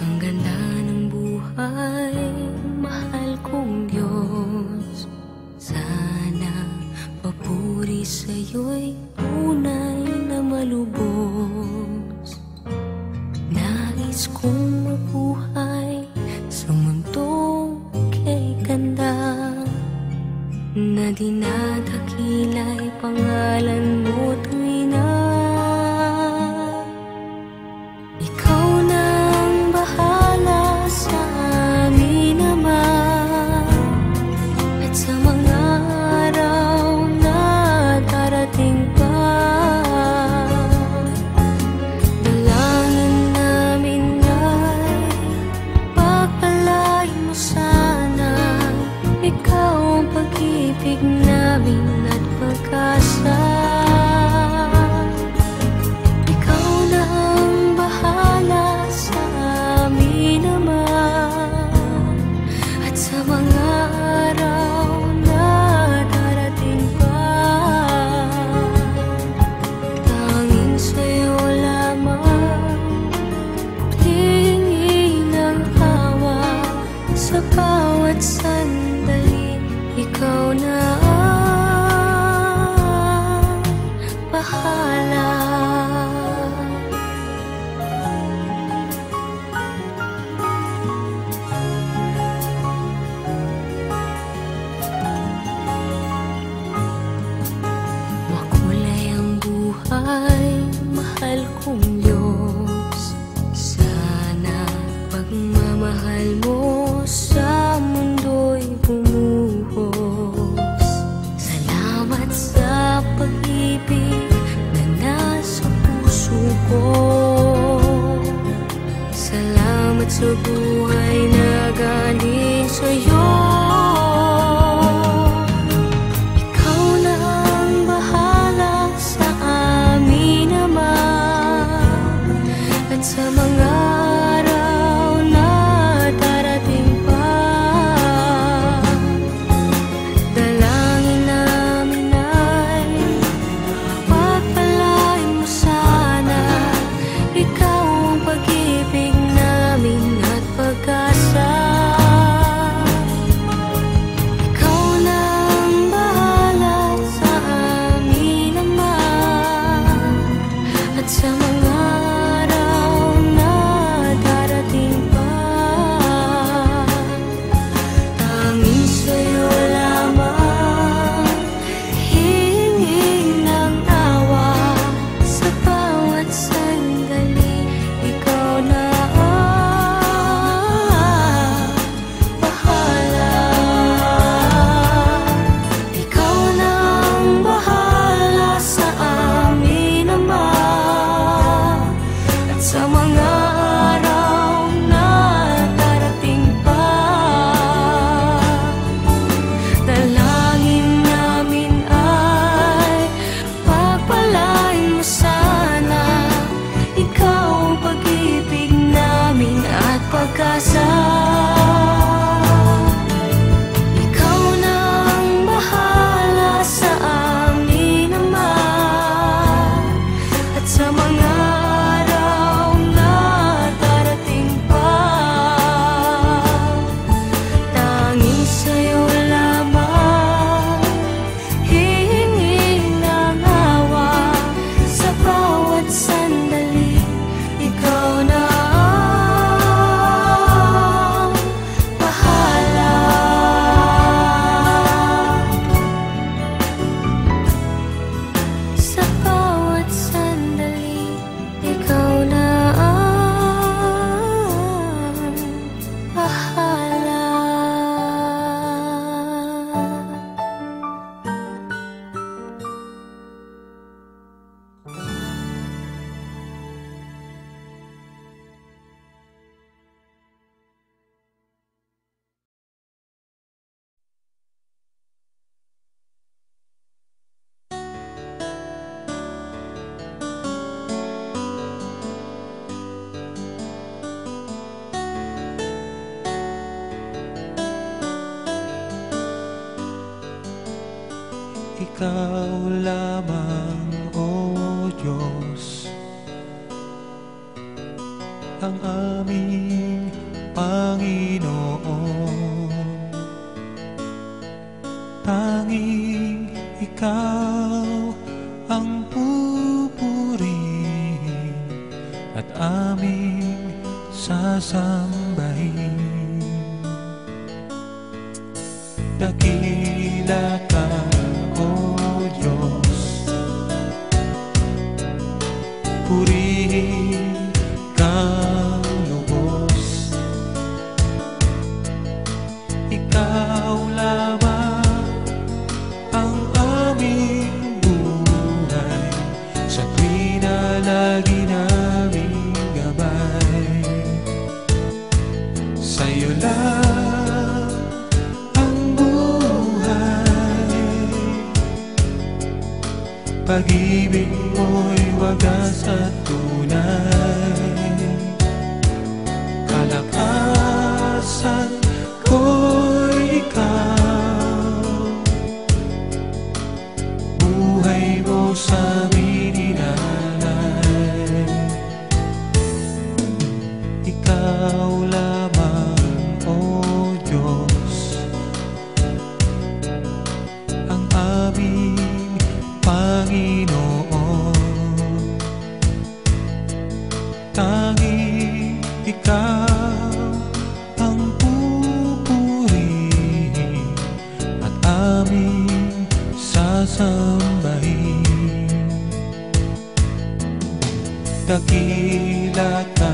Ang ganda ng buhay, mahal kong Diyos. Sana papuri sa'yo'y tunay na malubos. Nais kong mabuhay sa mundong kay ganda, na dinadakila'y pangalan mo't ina. Ikaw nang bahala sa amin naman, at sa mga araw na darating pa. Dalangin namin ay pagpalain mo sana. Ikaw ang pag-ibig namin at pag-asa. Ikaw na ang bahala sa amin naman, at sa mga araw na darating pa. Tanging sa'yo lamang hihingi ng awa sa bawat sandali. Ikaw na ang bahala. Makulay ang buhay, mahal kong Diyos. Sana pagmamahal mo sa mundo'y bumuhos. Salamat sa pag-ibig na nasa puso ko. Salamat sa buhay na galing sa'yo. Ikaw na ang bahala sa amin naman, at sa mga araw na darating pa. Dalangin namin ay pagpalain mo sana. Ikaw ang pag-ibig namin at pag-asa. Ikaw na ang bahala sa amin naman, at sa mga araw na darating pa. Tanging sa'yo lamang hihingi ng awa sa bawat sandali. Ikaw na ang bahala. Ikaw na ang bahala sa amin naman, at sa mga araw na darating pa. Dalangin namin ay pagpalain mo sana. Ikaw ang pag-ibig namin at pag-asa. Ikaw na ang bahala sa amin naman, at sa mga araw na darating pa. Tanging sa'yo lamang hihingi ng awa sa bawat sandali. Ikaw na ang bahala. Sa bawat sandali, ikaw na ang bahala. Ikaw lamang, O Diyos, ang aming Panginoon. Tanging Ikaw ang pupurihin at aming sasambahin. Dakila ka, O Diyos, purihin kang lubos. Ikaw lamang ang aming buhay, sa tuwing na lagi naming gabay. Sa'yo lang ang buhay, pag-ibig mo'y wagas at tunay. Kalakasan ko'y ikaw, buhay mo sa'min inalay. Ikaw lamang, O Diyos, ang aming Panginoon. Tanging Ikaw ang pupurihin at aming sasambahin. Dakila ka,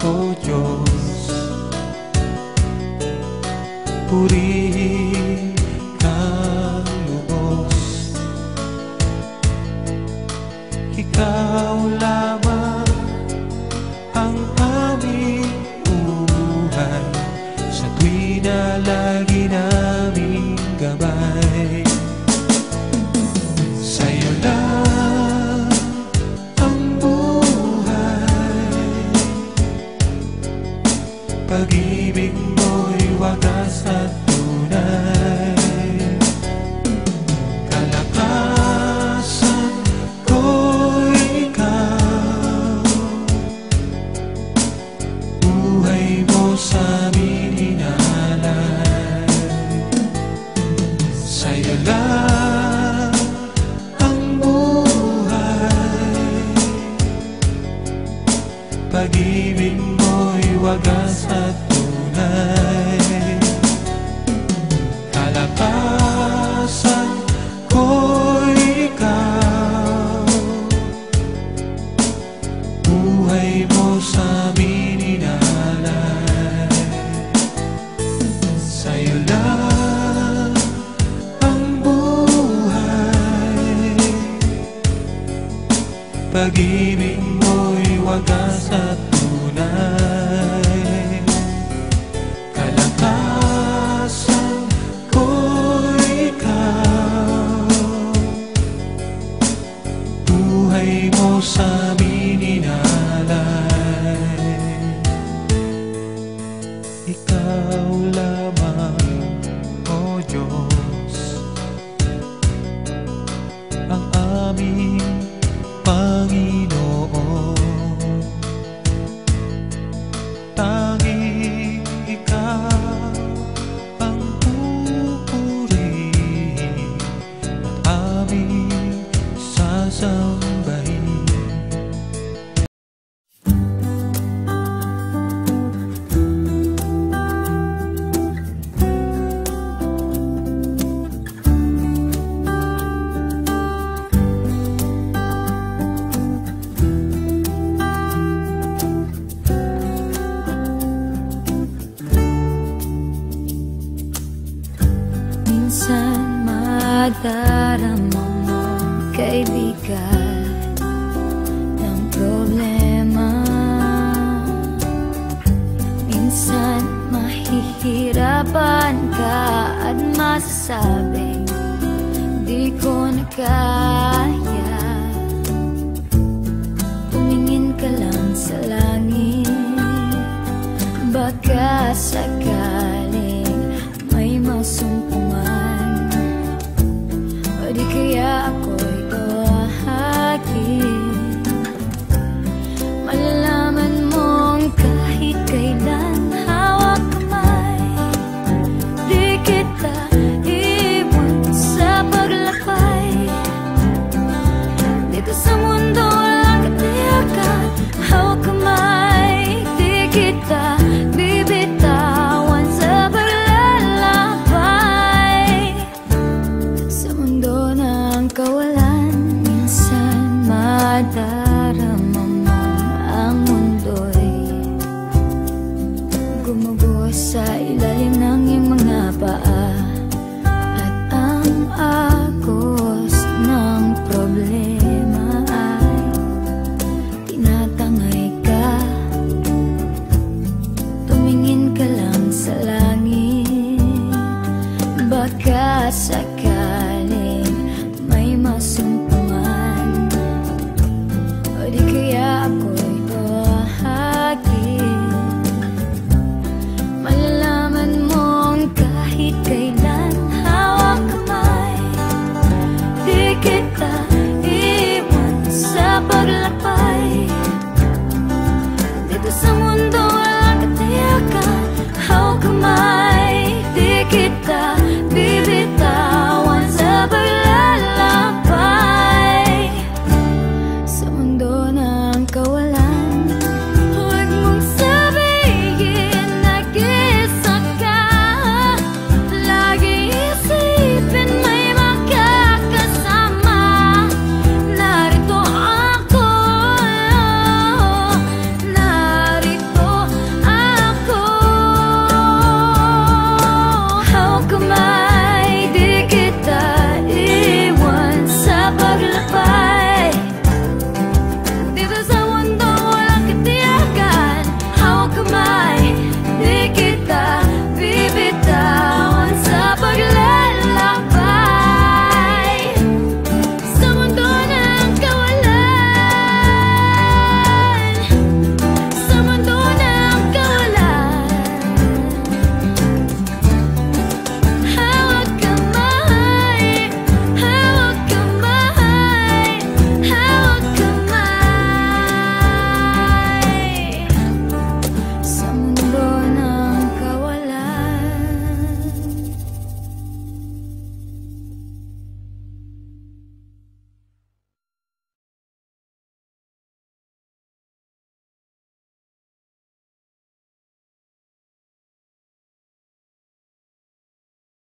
O Diyos, purihin kang lubos. Ikaw lamang ang aming buhay, sa tuwing na lagi naming gabay. Sa'yo lang ang buhay, pag-ibig mo'y wagas at tunay. Kalakasan ko'y ikaw, buhay mo sa'min inalay. Sa'yo lang ang buhay, pag-ibig mo'y wagas at tunay. Kalakasan ko'y ikaw, buhay mo sa'min inalay. Sa'yo lang ang buhay, pag-ibig mo'y wagas at tunay. Kalakasan ko'y ikaw, buhay mo sa'min inalay. Ikaw lamang, O Diyos, ang aming Panginoon. Tanging Ikaw ang pupurihin at aming sasambahin. Minsan madarama mo, kaibigan, ng problema. Minsan mahihirapan ka at masasabing di ko na kaya. Tumingin ka lang sa langit, baka sakaling may masumpungan, o di kaya ako'y tawagin. Malalaman mong kahit kailan Gumuguho sa ilalim ng iyong mga paa. At ang